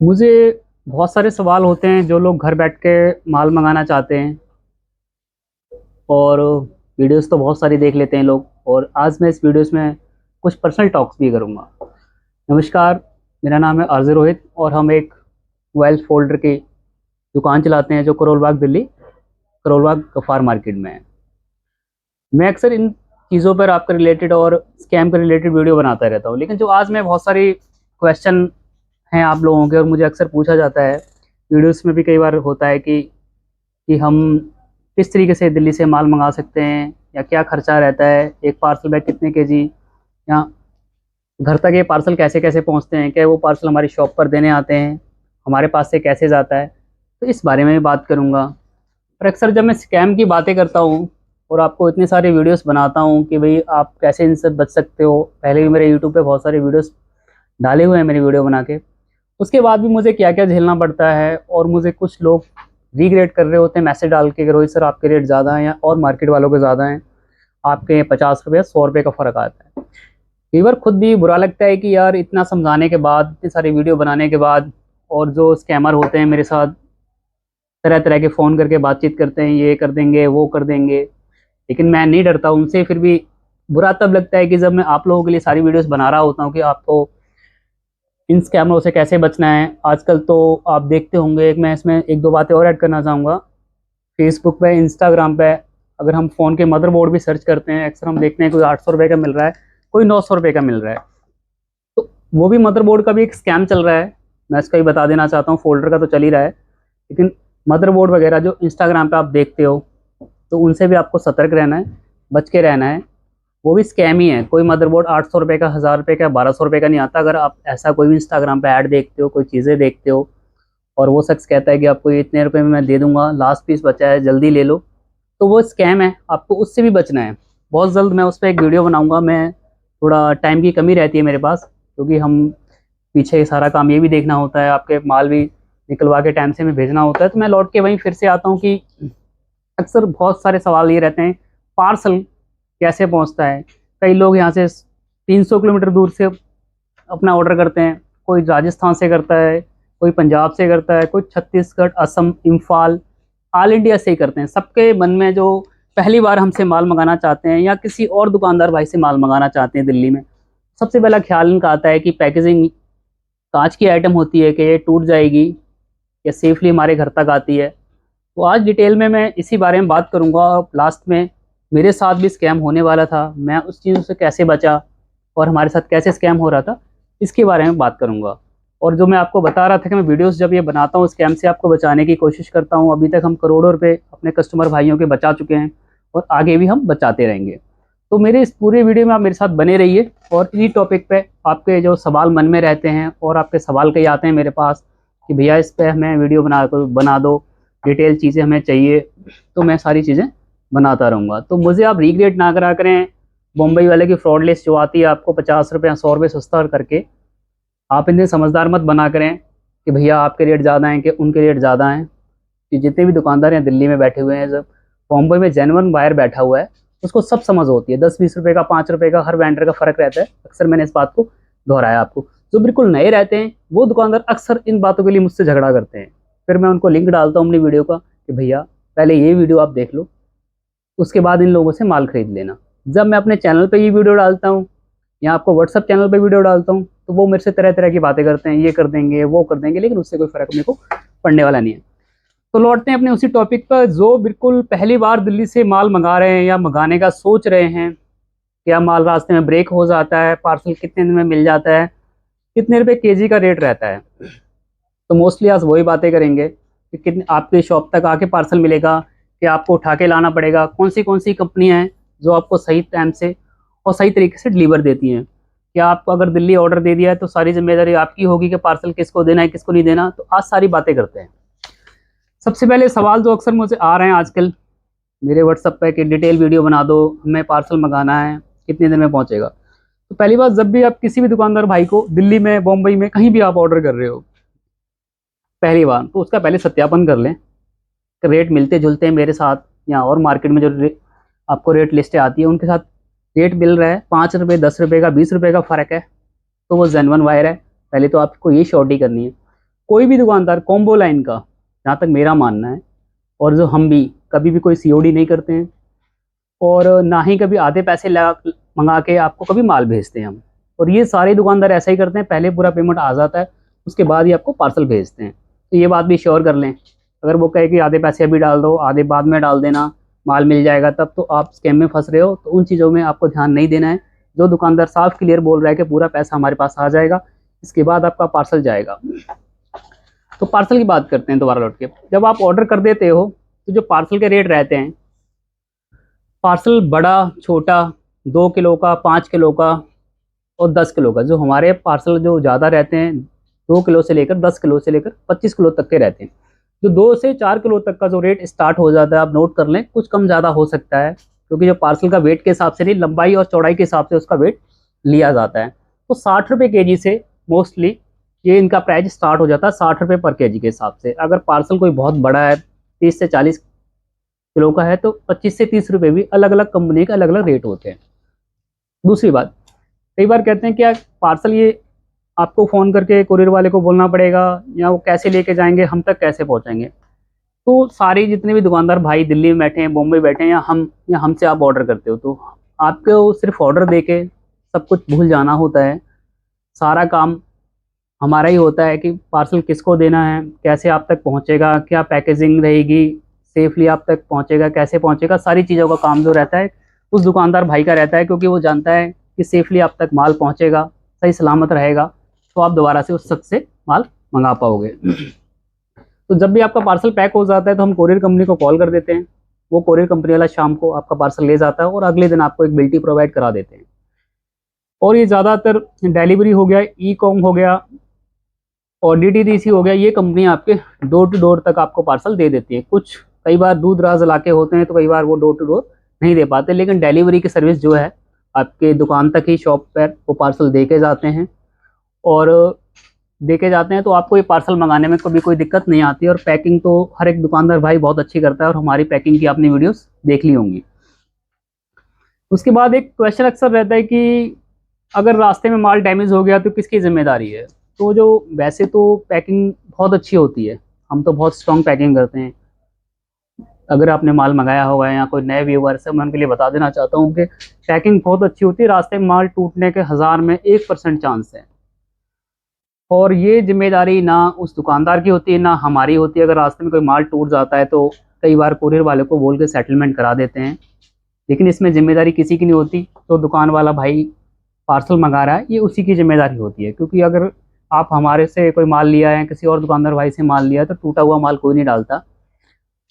मुझे बहुत सारे सवाल होते हैं जो लोग घर बैठ के माल मंगाना चाहते हैं। और वीडियोस तो बहुत सारी देख लेते हैं लोग। और आज मैं इस वीडियोस में कुछ पर्सनल टॉक्स भी करूंगा। नमस्कार, मेरा नाम है आरजे रोहित और हम एक मोबाइल फोल्डर की दुकान चलाते हैं जो करोल बाग दिल्ली, करोल बाग गफ्फार मार्केट में है। मैं अक्सर इन चीज़ों पर आपके रिलेटेड और स्कैम के रिलेटेड वीडियो बनाता रहता हूँ, लेकिन जो आज मैं बहुत सारी क्वेश्चन हैं आप लोगों के और मुझे अक्सर पूछा जाता है, वीडियोस में भी कई बार होता है कि हम किस तरीके से दिल्ली से माल मंगा सकते हैं या क्या खर्चा रहता है, एक पार्सल बैग कितने केजी, या घर तक ये पार्सल कैसे कैसे पहुंचते हैं, क्या वो पार्सल हमारी शॉप पर देने आते हैं, हमारे पास से कैसे जाता है। तो इस बारे में भी बात करूंगा। और अक्सर जब मैं स्कैम की बातें करता हूँ और आपको इतने सारे वीडियोस बनाता हूँ कि भाई आप कैसे इनसे बच सकते हो, पहले भी मेरे यूट्यूब पे बहुत सारे वीडियोस डाले हुए हैं मेरी वीडियो बना के, उसके बाद भी मुझे क्या क्या झेलना पड़ता है। और मुझे कुछ लोग रीग्रेड कर रहे होते हैं मैसेज डाल के कि रोहित सर आपके रेट ज़्यादा हैं या और मार्केट वालों के ज़्यादा हैं, आपके 50 रुपये 100 रुपये का फ़र्क आता है। कई बार खुद भी बुरा लगता है कि यार इतना समझाने के बाद, इतनी सारी वीडियो बनाने के बाद, और जो स्कैमर होते हैं मेरे साथ तरह तरह के फ़ोन करके बातचीत करते हैं, ये कर देंगे वो कर देंगे, लेकिन मैं नहीं डरता उनसे। फिर भी बुरा तब लगता है कि जब मैं आप लोगों के लिए सारी वीडियोस बना रहा होता हूँ कि आपको इन स्कैमरों से कैसे बचना है। आजकल तो आप देखते होंगे, एक मैं इसमें एक दो बातें और ऐड करना चाहूँगा। फेसबुक पे, इंस्टाग्राम पे अगर हम फ़ोन के मदरबोर्ड भी सर्च करते हैं, अक्सर हम देखते हैं कोई 800 रुपये का मिल रहा है, कोई 900 रुपये का मिल रहा है। तो वो भी मदरबोर्ड का भी एक स्कैम चल रहा है। मैं इसका भी बता देना चाहता हूँ, फोल्डर का तो चल ही रहा है, लेकिन मदरबोर्ड वगैरह जो इंस्टाग्राम पे आप देखते हो, तो उनसे भी आपको सतर्क रहना है, बच के रहना है। वो भी स्कैम ही है। कोई मदरबोर्ड 800 रुपये का, 1000 रुपये का, 1200 रुपये का नहीं आता। अगर आप ऐसा कोई भी इंस्टाग्राम पे ऐड देखते हो, कोई चीज़ें देखते हो और वो शख्स कहता है कि आपको ये इतने रुपए में मैं दे दूंगा, लास्ट पीस बचा है जल्दी ले लो, तो वो स्कैम है। आपको उससे भी बचना है। बहुत जल्द मैं उस पर एक वीडियो बनाऊंगा। मैं थोड़ा टाइम की कमी रहती है मेरे पास, क्योंकि हम पीछे सारा काम ये भी देखना होता है, आपके माल भी निकलवा के टाइम से हमें भेजना होता है। तो मैं लौट के वहीं फिर से आता हूँ कि अक्सर बहुत सारे सवाल ये रहते हैं, पार्सल कैसे पहुंचता है। कई लोग यहाँ से 300 किलोमीटर दूर से अपना ऑर्डर करते हैं, कोई राजस्थान से करता है, कोई पंजाब से करता है, कोई छत्तीसगढ़, असम, इम्फाल, ऑल इंडिया से ही करते हैं। सबके मन में जो पहली बार हमसे माल मंगाना चाहते हैं या किसी और दुकानदार भाई से माल मंगाना चाहते हैं दिल्ली में, सबसे पहला ख्याल इनका आता है कि पैकेजिंग कांच की आइटम होती है कि ये टूट जाएगी या सेफली हमारे घर तक आती है। तो आज डिटेल में मैं इसी बारे में बात करूंगा। और लास्ट में मेरे साथ भी स्कैम होने वाला था, मैं उस चीज़ों से कैसे बचा और हमारे साथ कैसे स्कैम हो रहा था, इसके बारे में बात करूंगा। और जो मैं आपको बता रहा था कि मैं वीडियोस जब ये बनाता हूँ स्कैम से आपको बचाने की कोशिश करता हूँ, अभी तक हम करोड़ों रुपए अपने कस्टमर भाइयों के बचा चुके हैं और आगे भी हम बचाते रहेंगे। तो मेरे इस पूरे वीडियो में आप मेरे साथ बने रहिए और इसी टॉपिक पे आपके जो सवाल मन में रहते हैं और आपके सवाल कई आते हैं मेरे पास कि भैया इस पे हमें वीडियो बना दो, डिटेल चीज़ें हमें चाहिए, तो मैं सारी चीज़ें बनाता रहूँगा। तो मुझे आप रिग्रेट ना करा करें। बम्बई वाले की फ्रॉड लिस्ट जो आती है आपको 50 रुपये 100 रुपये सस्ता करके, आप इन्हें समझदार मत बना करें कि भैया आपके रेट ज़्यादा हैं कि उनके रेट ज़्यादा हैं। कि जितने भी दुकानदार हैं दिल्ली में बैठे हुए हैं, जब बॉम्बे में जेन्युइन बायर बैठा हुआ है उसको सब समझ होती है। 10-20 रुपये का, 5 रुपये का हर वेंडर का फ़र्क रहता है। अक्सर मैंने इस बात को दोहराया आपको। जो बिल्कुल नए रहते हैं वो दुकानदार अक्सर इन बातों के लिए मुझसे झगड़ा करते हैं। फिर मैं उनको लिंक डालता हूँ अपनी वीडियो का कि भैया पहले ये वीडियो आप देख लो, उसके बाद इन लोगों से माल खरीद लेना। जब मैं अपने चैनल पे ये वीडियो डालता हूँ या आपको व्हाट्सअप चैनल पे वीडियो डालता हूँ, तो वो मेरे से तरह तरह की बातें करते हैं, ये कर देंगे वो कर देंगे, लेकिन उससे कोई फ़र्क मेरे को पड़ने वाला नहीं है। तो लौटते हैं अपने उसी टॉपिक पर। जो बिल्कुल पहली बार दिल्ली से माल मंगा रहे हैं या मंगाने का सोच रहे हैं, क्या माल रास्ते में ब्रेक हो जाता है, पार्सल कितने दिन में मिल जाता है, कितने रुपए केजी का रेट रहता है, तो मोस्टली आज वही बातें करेंगे कि कितने आपके शॉप तक आके पार्सल मिलेगा, कि आपको उठा के लाना पड़ेगा, कौन सी कंपनियां हैं जो आपको सही टाइम से और सही तरीके से डिलीवर देती हैं। क्या आपको अगर दिल्ली ऑर्डर दे दिया है तो सारी जिम्मेदारी आपकी होगी कि पार्सल किसको देना है किसको नहीं देना। तो आज सारी बातें करते हैं। सबसे पहले सवाल जो अक्सर मुझे आ रहे हैं आजकल मेरे व्हाट्सएप पे कि डिटेल वीडियो बना दो, हमें पार्सल मंगाना है, कितने दिन में पहुंचेगा। तो पहली बात, जब भी आप किसी भी दुकानदार भाई को दिल्ली में, बॉम्बई में, कहीं भी आप ऑर्डर कर रहे हो पहली बार, तो उसका पहले सत्यापन कर लें कि रेट मिलते जुलते हैं मेरे साथ या और मार्केट में जो आपको रेट लिस्टें आती है उनके साथ रेट मिल रहा है। 5 रुपये 10 रुपये का, 20 रुपये का फ़र्क है तो वो जेन्युइन वायर है। पहले तो आपको ये श्योरिटी करनी है। कोई भी दुकानदार कॉम्बो लाइन का, जहाँ तक मेरा मानना है, और जो हम भी कभी भी कोई सीओडी नहीं करते हैं और ना ही कभी आधे पैसे लगा मंगा के आपको कभी माल भेजते हैं हम। और ये सारे दुकानदार ऐसा ही करते हैं, पहले पूरा पेमेंट आ जाता है, उसके बाद ही आपको पार्सल भेजते हैं। तो ये बात भी श्योर कर लें, अगर वो कहे कि आधे पैसे अभी डाल दो आधे बाद में डाल देना, माल मिल जाएगा तब, तो आप स्कैम में फंस रहे हो। तो उन चीज़ों में आपको ध्यान नहीं देना है। जो दुकानदार साफ क्लियर बोल रहा है कि पूरा पैसा हमारे पास आ जाएगा, इसके बाद आपका पार्सल जाएगा। तो पार्सल की बात करते हैं दोबारा लौट के। जब आप ऑर्डर कर देते हो तो जो पार्सल के रेट रहते हैं, पार्सल बड़ा छोटा, 2 किलो का, 5 किलो का और 10 किलो का, जो हमारे पार्सल जो ज़्यादा रहते हैं 2 किलो से लेकर 10 किलो से लेकर 25 किलो तक के रहते हैं। जो 2 से 4 किलो तक का जो रेट स्टार्ट हो जाता है, आप नोट कर लें, कुछ कम ज़्यादा हो सकता है, क्योंकि जो पार्सल का वेट के हिसाब से नहीं, लंबाई और चौड़ाई के हिसाब से उसका वेट लिया जाता है। तो 60 रुपये kg से मोस्टली ये इनका प्राइस स्टार्ट हो जाता है, 60 रुपये पर kg के हिसाब से। अगर पार्सल कोई बहुत बड़ा है, 30 से 40 किलो का है, तो 25 से 30 रुपये भी अलग अलग कंपनी के अलग अलग रेट होते हैं। दूसरी बात, कई बार कहते हैं कि यार पार्सल ये आपको फ़ोन करके कुरियर वाले को बोलना पड़ेगा, या वो कैसे लेके जाएंगे, हम तक कैसे पहुंचाएंगे। तो सारे जितने भी दुकानदार भाई दिल्ली में बैठे हैं, बॉम्बे बैठे हैं, या हमसे आप ऑर्डर करते हो, तो आपको सिर्फ ऑर्डर दे के सब कुछ भूल जाना होता है। सारा काम हमारा ही होता है कि पार्सल किसको देना है, कैसे आप तक पहुंचेगा, क्या पैकेजिंग रहेगी, सेफली आप तक पहुंचेगा, कैसे पहुंचेगा, सारी चीज़ों का काम जो रहता है उस दुकानदार भाई का रहता है, क्योंकि वो जानता है कि सेफली आप तक माल पहुंचेगा, सही सलामत रहेगा, तो आप दोबारा से उस शख्स से माल मंगा पाओगे। तो जब भी आपका पार्सल पैक हो जाता है तो हम कोरियर कंपनी को कॉल कर देते हैं, वो कोरियर कंपनी वाला शाम को आपका पार्सल ले जाता है और अगले दिन आपको एक बिल्टी प्रोवाइड करा देते हैं। और ये ज़्यादातर डिलीवरी हो गया, ई कॉम हो गया और डीटीडीसी हो गया, ये कंपनी आपके डोर टू डोर तक आपको पार्सल दे देती है। कुछ कई बार दूर दराज इलाके होते हैं तो कई बार वो डोर टू डोर नहीं दे पाते, लेकिन डिलीवरी की सर्विस जो है आपके दुकान तक ही, शॉप पर वो पार्सल दे के जाते हैं। और दे के जाते हैं तो आपको ये पार्सल मंगाने में कभी कोई दिक्कत नहीं आती। और पैकिंग तो हर एक दुकानदार भाई बहुत अच्छी करता है, और हमारी पैकिंग की आपने वीडियोस देख ली होंगी। उसके बाद एक क्वेश्चन अक्सर रहता है कि अगर रास्ते में माल डैमेज हो गया तो किसकी जिम्मेदारी है। तो जो वैसे तो पैकिंग बहुत अच्छी होती है, हम तो बहुत स्ट्रॉन्ग पैकिंग करते हैं। अगर आपने माल मंगाया होगा या कोई नए व्यूअर्स है, मैं उनके लिए बता देना चाहता हूँ कि पैकिंग बहुत अच्छी होती है। रास्ते में माल टूटने के 1000 में 1% चांस है, और ये जिम्मेदारी ना उस दुकानदार की होती है ना हमारी होती है। अगर रास्ते में कोई माल टूट जाता है तो कई बार कुरियर वाले को बोल के सेटलमेंट करा देते हैं, लेकिन इसमें जिम्मेदारी किसी की नहीं होती। तो दुकान वाला भाई पार्सल मंगा रहा है, ये उसी की जिम्मेदारी होती है, क्योंकि अगर आप हमारे से कोई माल लिया है, किसी और दुकानदार भाई से माल लिया है, तो टूटा हुआ माल कोई नहीं डालता।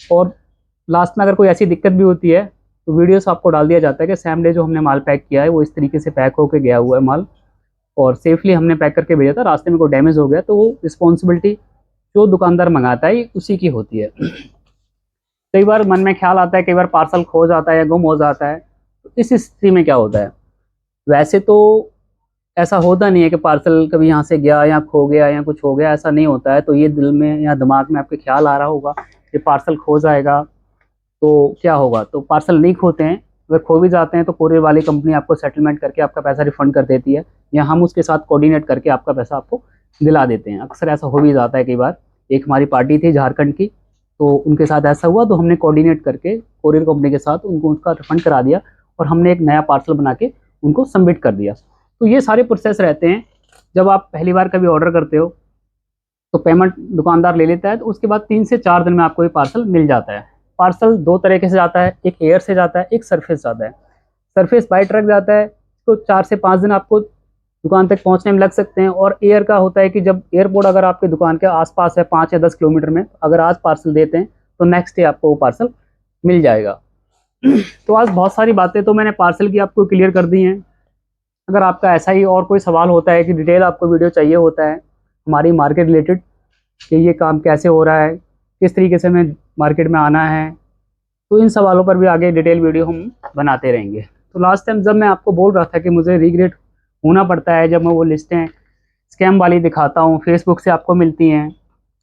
और लास्ट में अगर कोई ऐसी दिक्कत भी होती है तो वीडियोस आपको डाल दिया जाता है कि सेम डे जो हमने माल पैक किया है वो इस तरीके से पैक होकर गया हुआ है माल, और सेफली हमने पैक करके भेजा था, रास्ते में कोई डैमेज हो गया तो वो रिस्पॉन्सिबिलिटी जो दुकानदार मंगाता है उसी की होती है। कई बार मन में ख्याल आता है, कई बार पार्सल खो जाता है या गुम हो जाता है, तो इस स्थिति में क्या होता है। वैसे तो ऐसा होता नहीं है कि पार्सल कभी यहाँ से गया या खो गया या कुछ हो गया, ऐसा नहीं होता है। तो ये दिल में या दिमाग में आपके ख्याल आ रहा होगा कि पार्सल खो जाएगा तो क्या होगा। तो पार्सल नहीं खोते हैं, अगर खो भी जाते हैं तो कोरियर वाली कंपनी आपको सेटलमेंट करके आपका पैसा रिफंड कर देती है, या हम उसके साथ कोऑर्डिनेट करके आपका पैसा आपको दिला देते हैं। अक्सर ऐसा हो भी जाता है कई बार। एक हमारी पार्टी थी झारखंड की, तो उनके साथ ऐसा हुआ, तो हमने कोऑर्डिनेट करके कोरियर कंपनी के साथ उनको उसका रिफंड करा दिया, और हमने एक नया पार्सल बना के उनको सबमिट कर दिया। तो ये सारे प्रोसेस रहते हैं। जब आप पहली बार कभी ऑर्डर करते हो तो पेमेंट दुकानदार ले लेता है, तो उसके बाद 3 से 4 दिन में आपको ये पार्सल मिल जाता है। पार्सल 2 तरीके से जाता है, एक एयर से जाता है, एक सरफेस जाता है। सरफेस बाय ट्रक जाता है तो 4 से 5 दिन आपको दुकान तक पहुंचने में लग सकते हैं। और एयर का होता है कि जब एयरपोर्ट अगर आपके दुकान के आसपास है 5 या 10 किलोमीटर में, अगर आज पार्सल देते हैं तो नेक्स्ट डे आपको वो पार्सल मिल जाएगा। तो आज बहुत सारी बातें तो मैंने पार्सल की आपको क्लियर कर दी हैं। अगर आपका ऐसा ही और कोई सवाल होता है कि डिटेल आपको वीडियो चाहिए होता है हमारी मार्केट रिलेटेड, कि ये काम कैसे हो रहा है, किस तरीके से हमें मार्केट में आना है, तो इन सवालों पर भी आगे डिटेल वीडियो हम बनाते रहेंगे। तो लास्ट टाइम जब मैं आपको बोल रहा था कि मुझे रिग्रेट होना पड़ता है जब मैं वो लिस्टें स्कैम वाली दिखाता हूँ, फेसबुक से आपको मिलती हैं,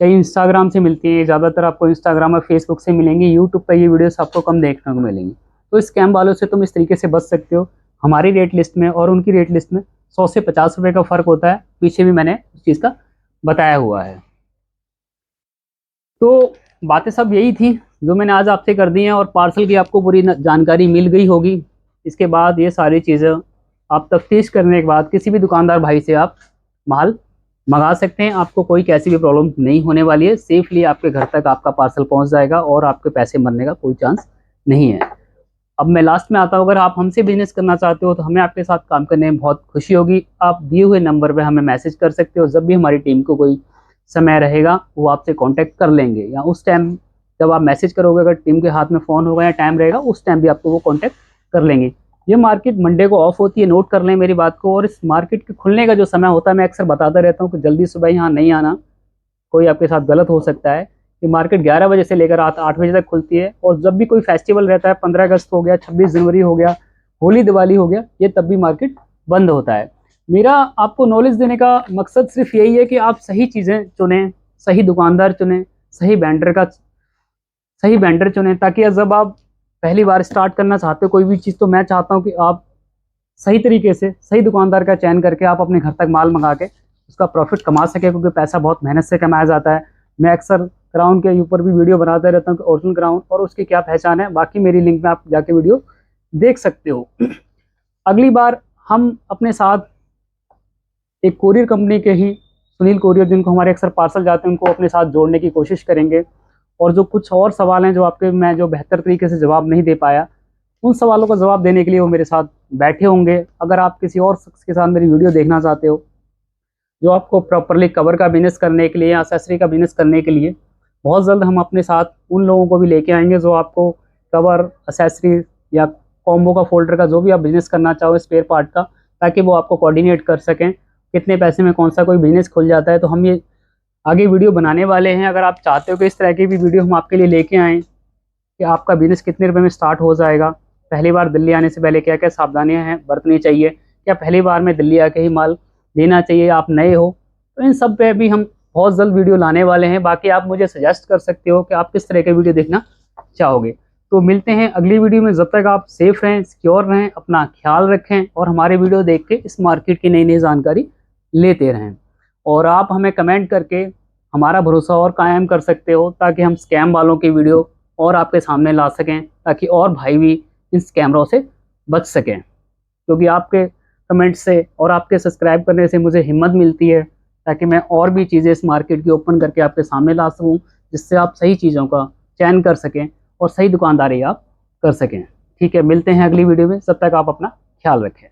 कई इंस्टाग्राम से मिलती हैं, ज़्यादातर आपको इंस्टाग्राम और फेसबुक से मिलेंगी, यूट्यूब पर ये वीडियोस आपको कम देखने को मिलेंगी। तो स्कैम वालों से तुम इस तरीके से बच सकते हो। हमारी रेट लिस्ट में और उनकी रेट लिस्ट में 100 से 50 रुपये का फ़र्क होता है, पीछे भी मैंने उस चीज़ का बताया हुआ है। तो बातें सब यही थी जो मैंने आज आपसे कर दी हैं, और पार्सल की आपको पूरी जानकारी मिल गई होगी। इसके बाद ये सारी चीज़ें आप तफ्तीश करने के बाद किसी भी दुकानदार भाई से आप माल मंगा सकते हैं। आपको कोई कैसी भी प्रॉब्लम नहीं होने वाली है। सेफली आपके घर तक आपका पार्सल पहुंच जाएगा और आपके पैसे मरने का कोई चांस नहीं है। अब मैं लास्ट में आता हूँ, अगर आप हमसे बिजनेस करना चाहते हो तो हमें आपके साथ काम करने में बहुत खुशी होगी। आप दिए हुए नंबर पे हमें मैसेज कर सकते हो। जब भी हमारी टीम को कोई समय रहेगा वो आपसे कांटेक्ट कर लेंगे, या उस टाइम जब आप मैसेज करोगे, अगर टीम के हाथ में फ़ोन होगा या टाइम रहेगा उस टाइम भी आपको वो कांटेक्ट कर लेंगे। ये मार्केट मंडे को ऑफ होती है, नोट कर लें मेरी बात को। और इस मार्केट के खुलने का जो समय होता है मैं अक्सर बताता रहता हूँ कि जल्दी सुबह यहाँ नहीं आना, कोई आपके साथ गलत हो सकता है। ये मार्केट 11 बजे से लेकर रात 8 बजे तक खुलती है। और जब भी कोई फेस्टिवल रहता है, 15 अगस्त हो गया, 26 जनवरी हो गया, होली दिवाली हो गया, ये तब भी मार्केट बंद होता है। मेरा आपको नॉलेज देने का मकसद सिर्फ यही है कि आप सही चीज़ें चुनें, सही दुकानदार चुनें, सही वेंडर चुनें, ताकि जब आप पहली बार स्टार्ट करना चाहते हो कोई भी चीज़, तो मैं चाहता हूँ कि आप सही तरीके से सही दुकानदार का चयन करके आप अपने घर तक माल मंगा के उसका प्रॉफिट कमा सके, क्योंकि पैसा बहुत मेहनत से कमाया जाता है। मैं अक्सर ग्राउंड के ऊपर भी वीडियो बनाता रहता हूँ कि ओरिजिनल ग्राउंड और उसकी क्या पहचान है। बाकी मेरी लिंक में आप जाके वीडियो देख सकते हो। अगली बार हम अपने साथ एक कोरियर कंपनी के ही सुनील कोरियर, जिनको हमारे अक्सर पार्सल जाते हैं, उनको अपने साथ जोड़ने की कोशिश करेंगे। और जो कुछ और सवाल हैं जो आपके मैं जो बेहतर तरीके से जवाब नहीं दे पाया, उन सवालों का जवाब देने के लिए वो मेरे साथ बैठे होंगे। अगर आप किसी और शख्स के साथ मेरी वीडियो देखना चाहते हो जो आपको प्रॉपरली कवर का बिजनेस करने के लिए या एक्सेसरी का बिजनेस करने के लिए, बहुत जल्द हम अपने साथ उन लोगों को भी लेके आएंगे जो आपको कवर, एक्सेसरी या कॉम्बो का, फोल्डर का, जो भी आप बिजनेस करना चाहो स्पेयर पार्ट का, ताकि वो आपको कोऑर्डिनेट कर सकें कितने पैसे में कौन सा कोई बिजनेस खुल जाता है। तो हम ये आगे वीडियो बनाने वाले हैं। अगर आप चाहते हो कि इस तरह की भी वीडियो हम आपके लिए लेके आएँ कि आपका बिजनेस कितने रुपए में स्टार्ट हो जाएगा, पहली बार दिल्ली आने से पहले क्या क्या सावधानियां हैं बरतनी चाहिए, क्या पहली बार में दिल्ली आके ही माल लेना चाहिए, आप नए हो, तो इन सब पे भी हम बहुत जल्द वीडियो लाने वाले हैं। बाकी आप मुझे सजेस्ट कर सकते हो कि आप किस तरह के वीडियो देखना चाहोगे। तो मिलते हैं अगली वीडियो में। जब तक आप सेफ रहें, सिक्योर रहें, अपना ख्याल रखें और हमारे वीडियो देख के इस मार्केट की नई नई जानकारी लेते रहें। और आप हमें कमेंट करके हमारा भरोसा और कायम कर सकते हो, ताकि हम स्कैम वालों की वीडियो और आपके सामने ला सकें, ताकि और भाई भी इन स्कैमरों से बच सकें। क्योंकि आपके कमेंट से और आपके सब्सक्राइब करने से मुझे हिम्मत मिलती है, ताकि मैं और भी चीज़ें इस मार्केट की ओपन करके आपके सामने ला सकूं, जिससे आप सही चीज़ों का चयन कर सकें और सही दुकानदारी आप कर सकें। ठीक है, मिलते हैं अगली वीडियो में। तब तक आप अपना ख्याल रखें।